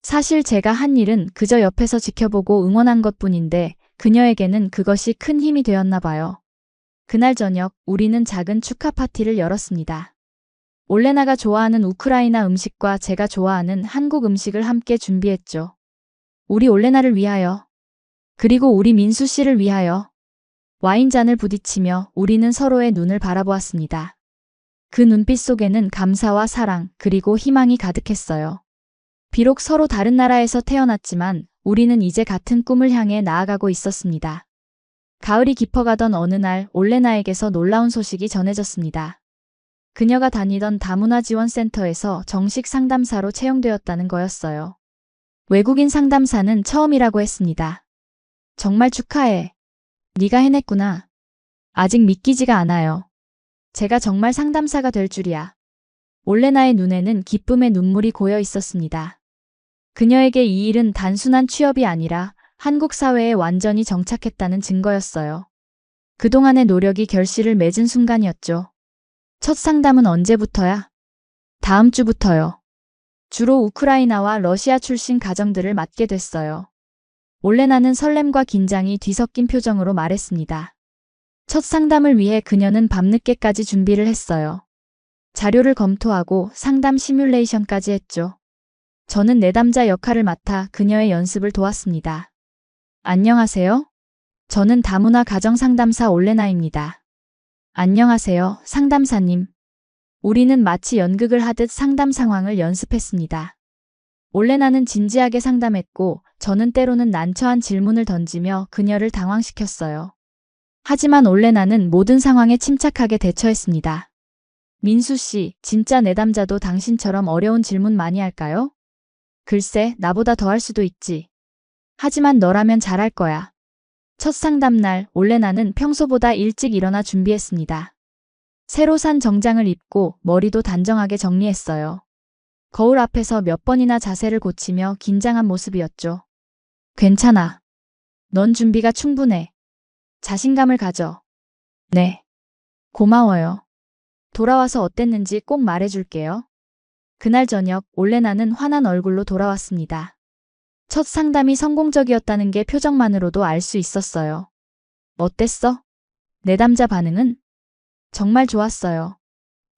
사실 제가 한 일은 그저 옆에서 지켜보고 응원한 것뿐인데 그녀에게는 그것이 큰 힘이 되었나 봐요. 그날 저녁 우리는 작은 축하 파티를 열었습니다. 올레나가 좋아하는 우크라이나 음식과 제가 좋아하는 한국 음식을 함께 준비했죠. 우리 올레나를 위하여. 그리고 우리 민수 씨를 위하여. 와인잔을 부딪히며 우리는 서로의 눈을 바라보았습니다. 그 눈빛 속에는 감사와 사랑 그리고 희망이 가득했어요. 비록 서로 다른 나라에서 태어났지만 우리는 이제 같은 꿈을 향해 나아가고 있었습니다. 가을이 깊어가던 어느 날 올레나에게서 놀라운 소식이 전해졌습니다. 그녀가 다니던 다문화 지원센터에서 정식 상담사로 채용되었다는 거였어요. 외국인 상담사는 처음이라고 했습니다. 정말 축하해. 네가 해냈구나. 아직 믿기지가 않아요. 제가 정말 상담사가 될 줄이야. 올레나의 눈에는 기쁨의 눈물이 고여 있었습니다. 그녀에게 이 일은 단순한 취업이 아니라 한국 사회에 완전히 정착했다는 증거였어요. 그동안의 노력이 결실을 맺은 순간이었죠. 첫 상담은 언제부터야? 다음 주부터요. 주로 우크라이나와 러시아 출신 가정들을 맡게 됐어요. 올레나는 설렘과 긴장이 뒤섞인 표정으로 말했습니다. 첫 상담을 위해 그녀는 밤늦게까지 준비를 했어요. 자료를 검토하고 상담 시뮬레이션까지 했죠. 저는 내담자 역할을 맡아 그녀의 연습을 도왔습니다. 안녕하세요. 저는 다문화 가정상담사 올레나입니다. 안녕하세요, 상담사님. 우리는 마치 연극을 하듯 상담 상황을 연습했습니다. 올레나는 진지하게 상담했고 저는 때로는 난처한 질문을 던지며 그녀를 당황시켰어요. 하지만 올레나는 모든 상황에 침착하게 대처했습니다. 민수 씨, 진짜 내담자도 당신처럼 어려운 질문 많이 할까요? 글쎄, 나보다 더 할 수도 있지. 하지만 너라면 잘할 거야. 첫 상담날, 올레나는 평소보다 일찍 일어나 준비했습니다. 새로 산 정장을 입고 머리도 단정하게 정리했어요. 거울 앞에서 몇 번이나 자세를 고치며 긴장한 모습이었죠. 괜찮아. 넌 준비가 충분해. 자신감을 가져. 네. 고마워요. 돌아와서 어땠는지 꼭 말해줄게요. 그날 저녁 올레나는 환한 얼굴로 돌아왔습니다. 첫 상담이 성공적이었다는 게 표정만으로도 알 수 있었어요. 어땠어? 내담자 반응은? 정말 좋았어요.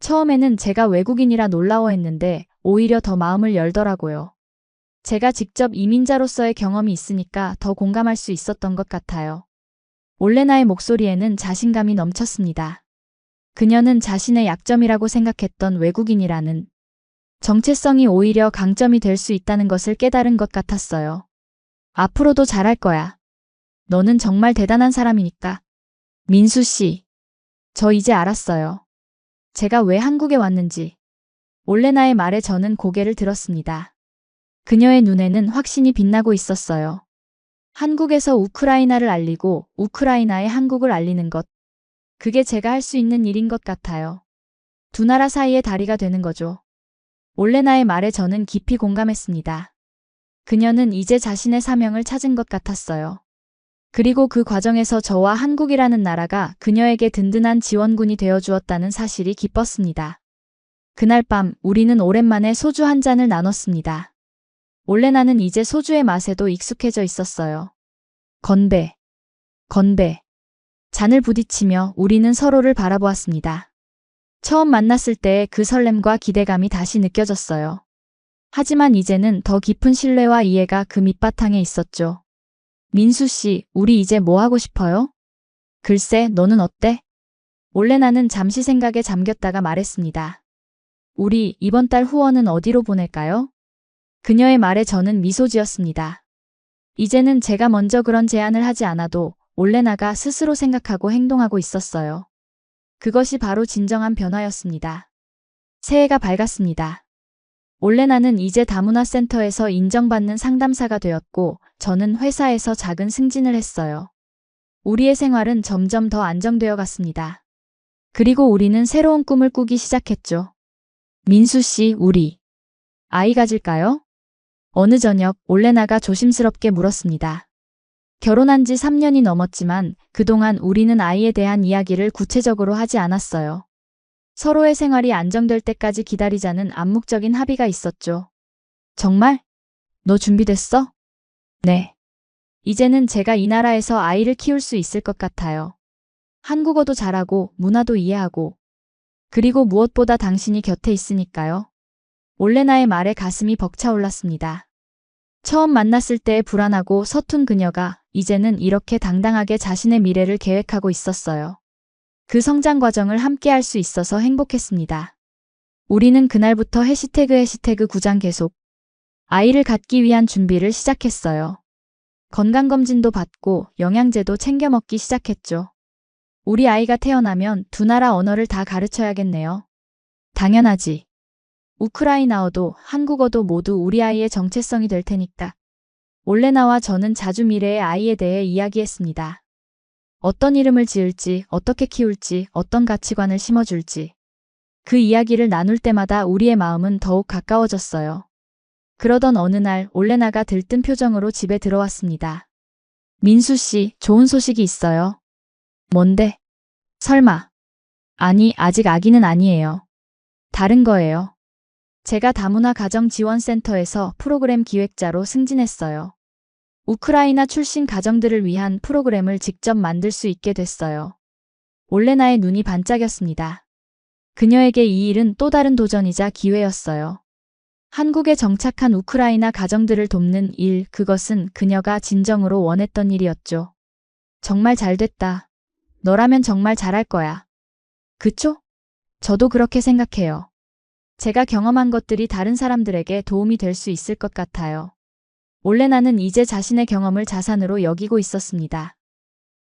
처음에는 제가 외국인이라 놀라워했는데 오히려 더 마음을 열더라고요. 제가 직접 이민자로서의 경험이 있으니까 더 공감할 수 있었던 것 같아요. 올레나의 목소리에는 자신감이 넘쳤습니다. 그녀는 자신의 약점이라고 생각했던 외국인이라는 정체성이 오히려 강점이 될 수 있다는 것을 깨달은 것 같았어요. 앞으로도 잘할 거야. 너는 정말 대단한 사람이니까. 민수 씨, 저 이제 알았어요. 제가 왜 한국에 왔는지. 올레나의 말에 저는 고개를 들었습니다. 그녀의 눈에는 확신이 빛나고 있었어요. 한국에서 우크라이나를 알리고 우크라이나에 한국을 알리는 것. 그게 제가 할 수 있는 일인 것 같아요. 두 나라 사이의 다리가 되는 거죠. 올레나의 말에 저는 깊이 공감했습니다. 그녀는 이제 자신의 사명을 찾은 것 같았어요. 그리고 그 과정에서 저와 한국이라는 나라가 그녀에게 든든한 지원군이 되어주었다는 사실이 기뻤습니다. 그날 밤 우리는 오랜만에 소주 한 잔을 나눴습니다. 올레나는 이제 소주의 맛에도 익숙해져 있었어요. 건배, 건배. 잔을 부딪히며 우리는 서로를 바라보았습니다. 처음 만났을 때의 그 설렘과 기대감이 다시 느껴졌어요. 하지만 이제는 더 깊은 신뢰와 이해가 그 밑바탕에 있었죠. 민수 씨, 우리 이제 뭐 하고 싶어요? 글쎄, 너는 어때? 올레나는 잠시 생각에 잠겼다가 말했습니다. 우리 이번 달 후원은 어디로 보낼까요? 그녀의 말에 저는 미소 지었습니다. 이제는 제가 먼저 그런 제안을 하지 않아도 올레나가 스스로 생각하고 행동하고 있었어요. 그것이 바로 진정한 변화였습니다. 새해가 밝았습니다. 올레나는 이제 다문화 센터에서 인정받는 상담사가 되었고 저는 회사에서 작은 승진을 했어요. 우리의 생활은 점점 더 안정되어 갔습니다. 그리고 우리는 새로운 꿈을 꾸기 시작했죠. 민수 씨, 우리 아이 가질까요? 어느 저녁 올레나가 조심스럽게 물었습니다. 결혼한 지 3년이 넘었지만 그동안 우리는 아이에 대한 이야기를 구체적으로 하지 않았어요. 서로의 생활이 안정될 때까지 기다리자는 암묵적인 합의가 있었죠. 정말? 너 준비됐어? 네. 이제는 제가 이 나라에서 아이를 키울 수 있을 것 같아요. 한국어도 잘하고 문화도 이해하고 그리고 무엇보다 당신이 곁에 있으니까요. 올레나의 말에 가슴이 벅차올랐습니다. 처음 만났을 때의 불안하고 서툰 그녀가 이제는 이렇게 당당하게 자신의 미래를 계획하고 있었어요. 그 성장 과정을 함께 할 수 있어서 행복했습니다. 우리는 그날부터 해시태그 구장 계속 아이를 갖기 위한 준비를 시작했어요. 건강검진도 받고 영양제도 챙겨 먹기 시작했죠. 우리 아이가 태어나면 두 나라 언어를 다 가르쳐야겠네요. 당연하지. 우크라이나어도 한국어도 모두 우리 아이의 정체성이 될 테니까. 올레나와 저는 자주 미래의 아이에 대해 이야기했습니다. 어떤 이름을 지을지, 어떻게 키울지, 어떤 가치관을 심어줄지. 그 이야기를 나눌 때마다 우리의 마음은 더욱 가까워졌어요. 그러던 어느 날 올레나가 들뜬 표정으로 집에 들어왔습니다. 민수 씨, 좋은 소식이 있어요. 뭔데? 설마. 아니, 아직 아기는 아니에요. 다른 거예요. 제가 다문화 가정지원센터에서 프로그램 기획자로 승진했어요. 우크라이나 출신 가정들을 위한 프로그램을 직접 만들 수 있게 됐어요. 올레나의 눈이 반짝였습니다. 그녀에게 이 일은 또 다른 도전이자 기회였어요. 한국에 정착한 우크라이나 가정들을 돕는 일, 그것은 그녀가 진정으로 원했던 일이었죠. 정말 잘 됐다. 너라면 정말 잘할 거야. 그쵸? 저도 그렇게 생각해요. 제가 경험한 것들이 다른 사람들에게 도움이 될 수 있을 것 같아요. 올레나는 이제 자신의 경험을 자산으로 여기고 있었습니다.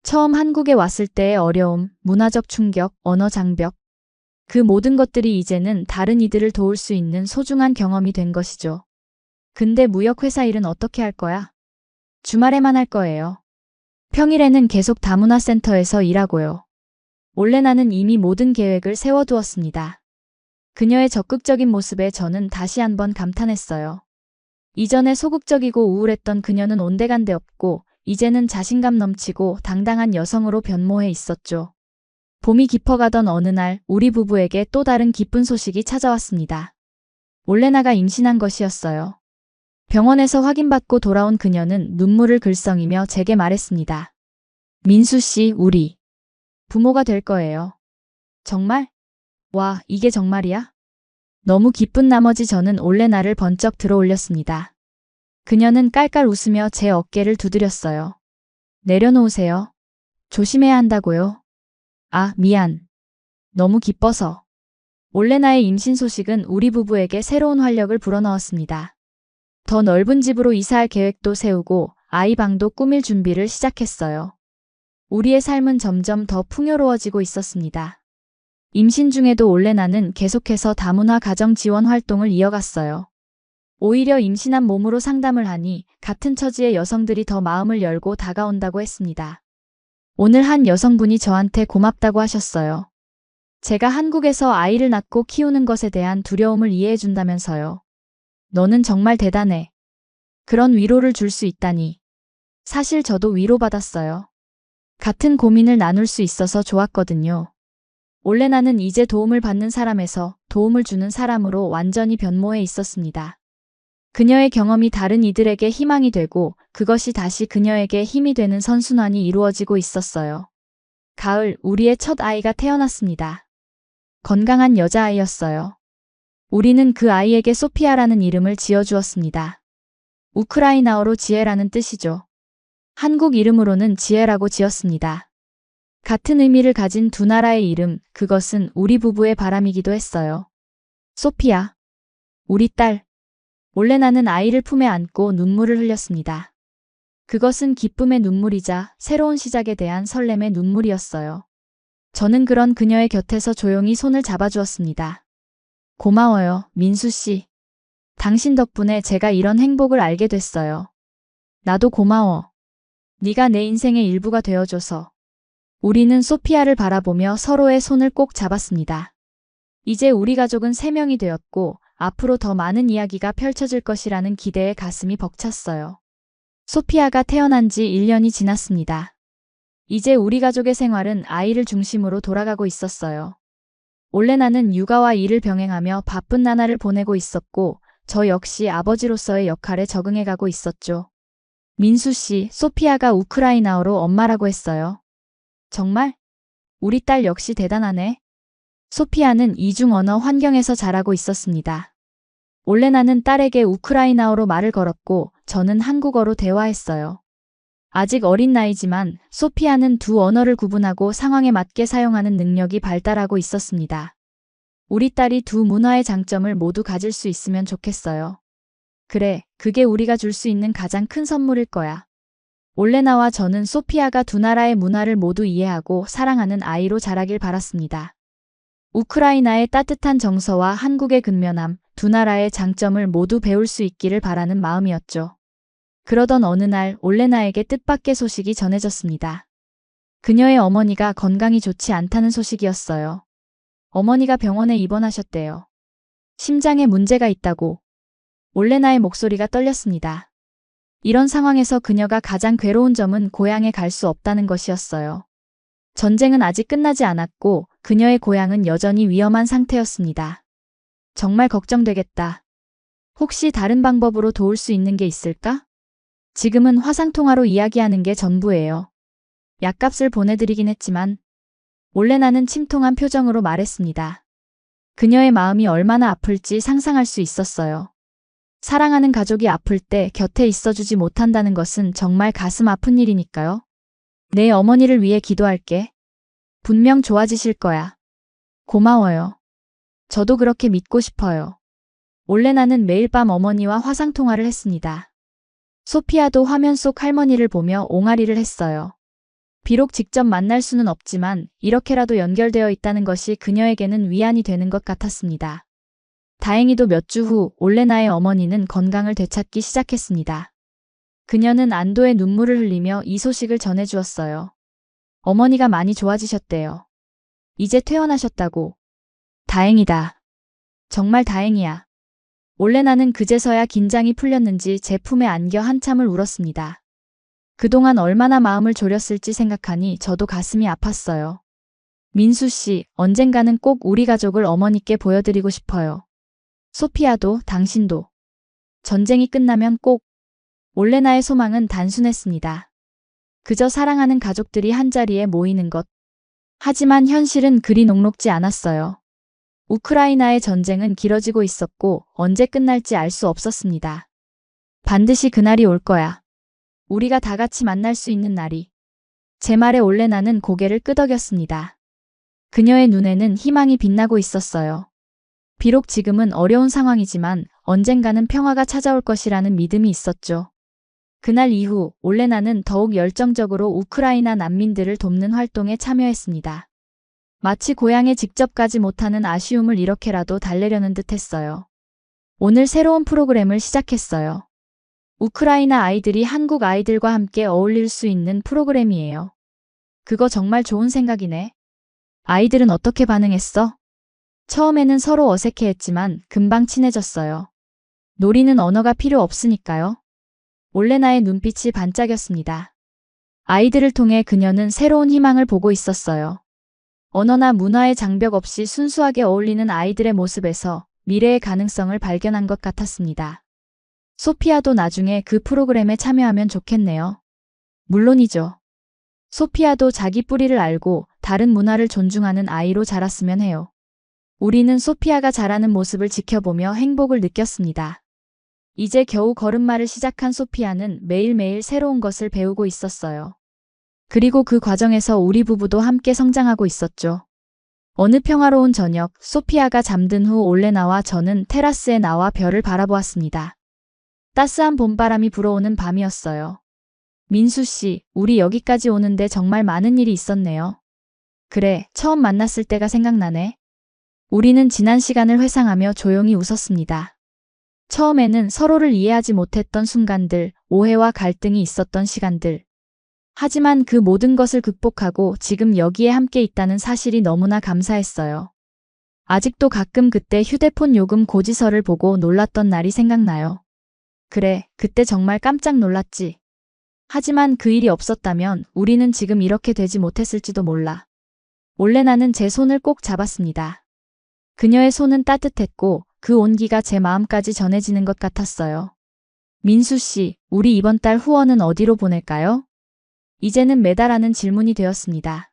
처음 한국에 왔을 때의 어려움, 문화적 충격, 언어 장벽, 그 모든 것들이 이제는 다른 이들을 도울 수 있는 소중한 경험이 된 것이죠. 근데 무역회사 일은 어떻게 할 거야? 주말에만 할 거예요. 평일에는 계속 다문화센터에서 일하고요. 올레나는 이미 모든 계획을 세워두었습니다. 그녀의 적극적인 모습에 저는 다시 한번 감탄했어요. 이전에 소극적이고 우울했던 그녀는 온데간데 없고 이제는 자신감 넘치고 당당한 여성으로 변모해 있었죠. 봄이 깊어가던 어느 날 우리 부부에게 또 다른 기쁜 소식이 찾아왔습니다. 올레나가 임신한 것이었어요. 병원에서 확인받고 돌아온 그녀는 눈물을 글썽이며 제게 말했습니다. 민수 씨, 우리 부모가 될 거예요. 정말? 와, 이게 정말이야? 너무 기쁜 나머지 저는 올레나를 번쩍 들어 올렸습니다. 그녀는 깔깔 웃으며 제 어깨를 두드렸어요. 내려놓으세요. 조심해야 한다고요. 아, 미안. 너무 기뻐서. 올레나의 임신 소식은 우리 부부에게 새로운 활력을 불어넣었습니다. 더 넓은 집으로 이사할 계획도 세우고 아이 방도 꾸밀 준비를 시작했어요. 우리의 삶은 점점 더 풍요로워지고 있었습니다. 임신 중에도 올레나는 계속해서 다문화 가정 지원 활동을 이어갔어요. 오히려 임신한 몸으로 상담을 하니 같은 처지의 여성들이 더 마음을 열고 다가온다고 했습니다. 오늘 한 여성분이 저한테 고맙다고 하셨어요. 제가 한국에서 아이를 낳고 키우는 것에 대한 두려움을 이해해 준다면서요. 너는 정말 대단해. 그런 위로를 줄 수 있다니. 사실 저도 위로받았어요. 같은 고민을 나눌 수 있어서 좋았거든요. 올레나는 이제 도움을 받는 사람에서 도움을 주는 사람으로 완전히 변모해 있었습니다. 그녀의 경험이 다른 이들에게 희망이 되고 그것이 다시 그녀에게 힘이 되는 선순환이 이루어지고 있었어요. 가을, 우리의 첫 아이가 태어났습니다. 건강한 여자아이였어요. 우리는 그 아이에게 소피아라는 이름을 지어주었습니다. 우크라이나어로 지혜라는 뜻이죠. 한국 이름으로는 지혜라고 지었습니다. 같은 의미를 가진 두 나라의 이름, 그것은 우리 부부의 바람이기도 했어요. 소피아, 우리 딸. 올레나는 아이를 품에 안고 눈물을 흘렸습니다. 그것은 기쁨의 눈물이자 새로운 시작에 대한 설렘의 눈물이었어요. 저는 그런 그녀의 곁에서 조용히 손을 잡아주었습니다. 고마워요, 민수 씨. 당신 덕분에 제가 이런 행복을 알게 됐어요. 나도 고마워. 네가 내 인생의 일부가 되어줘서. 우리는 소피아를 바라보며 서로의 손을 꼭 잡았습니다. 이제 우리 가족은 3명이 되었고 앞으로 더 많은 이야기가 펼쳐질 것이라는 기대에 가슴이 벅찼어요. 소피아가 태어난 지 1년이 지났습니다. 이제 우리 가족의 생활은 아이를 중심으로 돌아가고 있었어요. 올레나는 육아와 일을 병행하며 바쁜 나날을 보내고 있었고 저 역시 아버지로서의 역할에 적응해가고 있었죠. 민수 씨, 소피아가 우크라이나어로 엄마라고 했어요. 정말? 우리 딸 역시 대단하네. 소피아는 이중 언어 환경에서 자라고 있었습니다. 올레나는 딸에게 우크라이나어로 말을 걸었고 저는 한국어로 대화했어요. 아직 어린 나이지만 소피아는 두 언어를 구분하고 상황에 맞게 사용하는 능력이 발달하고 있었습니다. 우리 딸이 두 문화의 장점을 모두 가질 수 있으면 좋겠어요. 그래, 그게 우리가 줄 수 있는 가장 큰 선물일 거야. 올레나와 저는 소피아가 두 나라의 문화를 모두 이해하고 사랑하는 아이로 자라길 바랐습니다. 우크라이나의 따뜻한 정서와 한국의 근면함, 두 나라의 장점을 모두 배울 수 있기를 바라는 마음이었죠. 그러던 어느 날 올레나에게 뜻밖의 소식이 전해졌습니다. 그녀의 어머니가 건강이 좋지 않다는 소식이었어요. 어머니가 병원에 입원하셨대요. 심장에 문제가 있다고. 올레나의 목소리가 떨렸습니다. 이런 상황에서 그녀가 가장 괴로운 점은 고향에 갈 수 없다는 것이었어요. 전쟁은 아직 끝나지 않았고 그녀의 고향은 여전히 위험한 상태였습니다. 정말 걱정되겠다. 혹시 다른 방법으로 도울 수 있는 게 있을까? 지금은 화상통화로 이야기하는 게 전부예요. 약값을 보내드리긴 했지만 올레나는 침통한 표정으로 말했습니다. 그녀의 마음이 얼마나 아플지 상상할 수 있었어요. 사랑하는 가족이 아플 때 곁에 있어주지 못한다는 것은 정말 가슴 아픈 일이니까요. 내 어머니를 위해 기도할게. 분명 좋아지실 거야. 고마워요. 저도 그렇게 믿고 싶어요. 올레나는 매일 밤 어머니와 화상통화를 했습니다. 소피아도 화면 속 할머니를 보며 옹알이를 했어요. 비록 직접 만날 수는 없지만 이렇게라도 연결되어 있다는 것이 그녀에게는 위안이 되는 것 같았습니다. 다행히도 몇 주 후 올레나의 어머니는 건강을 되찾기 시작했습니다. 그녀는 안도의 눈물을 흘리며 이 소식을 전해주었어요. 어머니가 많이 좋아지셨대요. 이제 퇴원하셨다고. 다행이다. 정말 다행이야. 올레나는 그제서야 긴장이 풀렸는지 제 품에 안겨 한참을 울었습니다. 그동안 얼마나 마음을 졸였을지 생각하니 저도 가슴이 아팠어요. 민수 씨, 언젠가는 꼭 우리 가족을 어머니께 보여드리고 싶어요. 소피아도, 당신도. 전쟁이 끝나면 꼭. 올레나의 소망은 단순했습니다. 그저 사랑하는 가족들이 한자리에 모이는 것. 하지만 현실은 그리 녹록지 않았어요. 우크라이나의 전쟁은 길어지고 있었고 언제 끝날지 알 수 없었습니다. 반드시 그날이 올 거야. 우리가 다 같이 만날 수 있는 날이. 제 말에 올레나는 고개를 끄덕였습니다. 그녀의 눈에는 희망이 빛나고 있었어요. 비록 지금은 어려운 상황이지만 언젠가는 평화가 찾아올 것이라는 믿음이 있었죠. 그날 이후 올레나는 더욱 열정적으로 우크라이나 난민들을 돕는 활동에 참여했습니다. 마치 고향에 직접 가지 못하는 아쉬움을 이렇게라도 달래려는 듯 했어요. 오늘 새로운 프로그램을 시작했어요. 우크라이나 아이들이 한국 아이들과 함께 어울릴 수 있는 프로그램이에요. 그거 정말 좋은 생각이네. 아이들은 어떻게 반응했어? 처음에는 서로 어색해했지만 금방 친해졌어요. 놀이는 언어가 필요 없으니까요. 올레나의 눈빛이 반짝였습니다. 아이들을 통해 그녀는 새로운 희망을 보고 있었어요. 언어나 문화의 장벽 없이 순수하게 어울리는 아이들의 모습에서 미래의 가능성을 발견한 것 같았습니다. 소피아도 나중에 그 프로그램에 참여하면 좋겠네요. 물론이죠. 소피아도 자기 뿌리를 알고 다른 문화를 존중하는 아이로 자랐으면 해요. 우리는 소피아가 자라는 모습을 지켜보며 행복을 느꼈습니다. 이제 겨우 걸음마를 시작한 소피아는 매일매일 새로운 것을 배우고 있었어요. 그리고 그 과정에서 우리 부부도 함께 성장하고 있었죠. 어느 평화로운 저녁, 소피아가 잠든 후 올레나와 저는 테라스에 나와 별을 바라보았습니다. 따스한 봄바람이 불어오는 밤이었어요. 민수 씨, 우리 여기까지 오는데 정말 많은 일이 있었네요. 그래, 처음 만났을 때가 생각나네. 우리는 지난 시간을 회상하며 조용히 웃었습니다. 처음에는 서로를 이해하지 못했던 순간들, 오해와 갈등이 있었던 시간들. 하지만 그 모든 것을 극복하고 지금 여기에 함께 있다는 사실이 너무나 감사했어요. 아직도 가끔 그때 휴대폰 요금 고지서를 보고 놀랐던 날이 생각나요. 그래, 그때 정말 깜짝 놀랐지. 하지만 그 일이 없었다면 우리는 지금 이렇게 되지 못했을지도 몰라. 올레나는 제 손을 꼭 잡았습니다. 그녀의 손은 따뜻했고 그 온기가 제 마음까지 전해지는 것 같았어요. 민수 씨, 우리 이번 달 후원은 어디로 보낼까요? 이제는 매달 하는 질문이 되었습니다.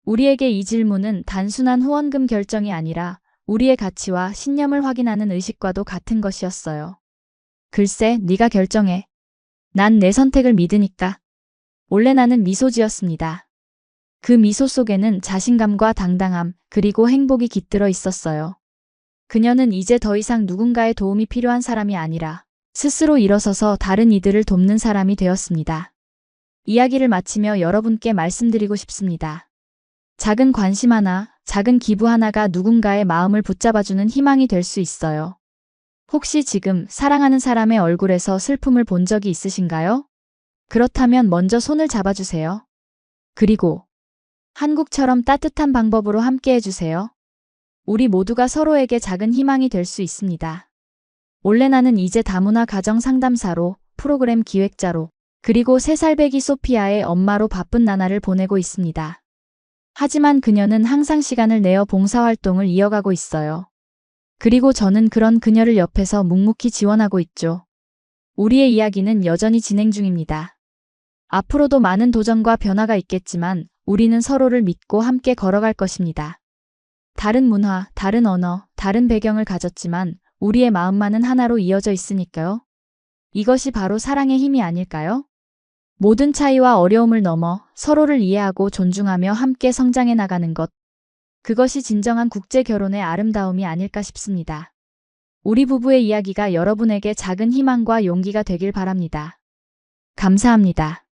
우리에게 이 질문은 단순한 후원금 결정이 아니라 우리의 가치와 신념을 확인하는 의식과도 같은 것이었어요. 글쎄, 네가 결정해. 난 내 선택을 믿으니까. 올레나는 미소 지었습니다. 그 미소 속에는 자신감과 당당함, 그리고 행복이 깃들어 있었어요. 그녀는 이제 더 이상 누군가의 도움이 필요한 사람이 아니라 스스로 일어서서 다른 이들을 돕는 사람이 되었습니다. 이야기를 마치며 여러분께 말씀드리고 싶습니다. 작은 관심 하나, 작은 기부 하나가 누군가의 마음을 붙잡아주는 희망이 될 수 있어요. 혹시 지금 사랑하는 사람의 얼굴에서 슬픔을 본 적이 있으신가요? 그렇다면 먼저 손을 잡아주세요. 그리고 한국처럼 따뜻한 방법으로 함께 해주세요. 우리 모두가 서로에게 작은 희망이 될 수 있습니다. 올레나는 이제 다문화 가정 상담사로, 프로그램 기획자로, 그리고 3살 배기 소피아의 엄마로 바쁜 나날을 보내고 있습니다. 하지만 그녀는 항상 시간을 내어 봉사활동을 이어가고 있어요. 그리고 저는 그런 그녀를 옆에서 묵묵히 지원하고 있죠. 우리의 이야기는 여전히 진행 중입니다. 앞으로도 많은 도전과 변화가 있겠지만 우리는 서로를 믿고 함께 걸어갈 것입니다. 다른 문화, 다른 언어, 다른 배경을 가졌지만 우리의 마음만은 하나로 이어져 있으니까요. 이것이 바로 사랑의 힘이 아닐까요? 모든 차이와 어려움을 넘어 서로를 이해하고 존중하며 함께 성장해 나가는 것. 그것이 진정한 국제 결혼의 아름다움이 아닐까 싶습니다. 우리 부부의 이야기가 여러분에게 작은 희망과 용기가 되길 바랍니다. 감사합니다.